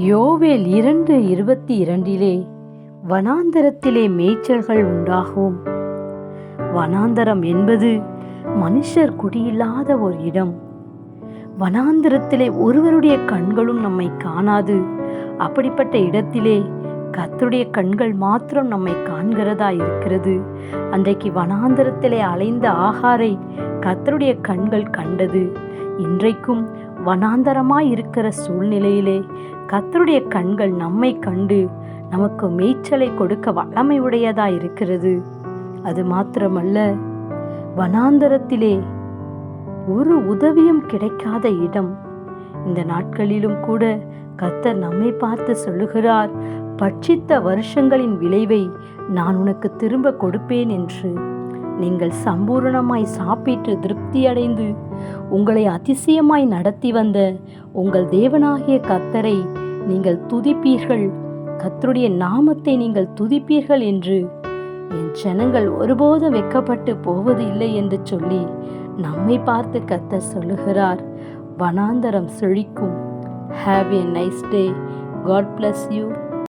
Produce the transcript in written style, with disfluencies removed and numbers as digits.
யோவேல் 2:22 வனாந்தரத்திலே மேய்ச்சல்கள் உண்டாகும். வனாந்தரம் என்பது மனுஷர் குடியில்லாத ஒரு இடம். வனாந்தரத்திலே ஒருவருடைய கண்களும் நம்மை காணாது. அப்படிப்பட்ட இடத்திலே கர்த்தருடைய கண்கள் மாத்திரம் நம்மை காண்கிறதா இருக்கிறது. அன்றைக்கு வனாந்தரத்திலே அலைந்த ஆகாரை கர்த்தருடைய கண்கள் கண்டது. இன்றைக்கும் வனாந்தரமாய் இருக்கிற சூழ்நிலையிலே கர்த்தருடைய கண்கள் நம்மை கண்டு நமக்கு மேய்ச்சலை கொடுக்க வல்லமை உடையதா இருக்கிறது. அது மாத்திரமல்ல, வனாந்தரத்திலே ஒரு உதவியும் கிடைக்காத இடம். இந்த நாட்களிலும் கூட கர்த்தர் நம்மை பார்த்து சொல்லுகிறார், பட்சித்த வருஷங்களின் விளைவை நான் உனக்கு திரும்ப கொடுப்பேன் என்று. நீங்கள் சம்பூரணமாய் சாப்பிட்டு திருப்தியடைந்து உங்களை அதிசயமாய் நடத்தி வந்த உங்கள் தேவனாகிய கர்த்தரை நீங்கள் துதிப்பீர்கள், கர்த்தருடைய நாமத்தை நீங்கள் துதிப்பீர்கள் என்று என் ஜனங்கள் ஒருபோதும் வெட்கப்பட்டு போவது இல்லை என்று சொல்லி நம்மை பார்த்து கர்த்தர் சொல்லுகிறார். வனாந்தரம் செழிக்கும். Have a nice day. God bless you.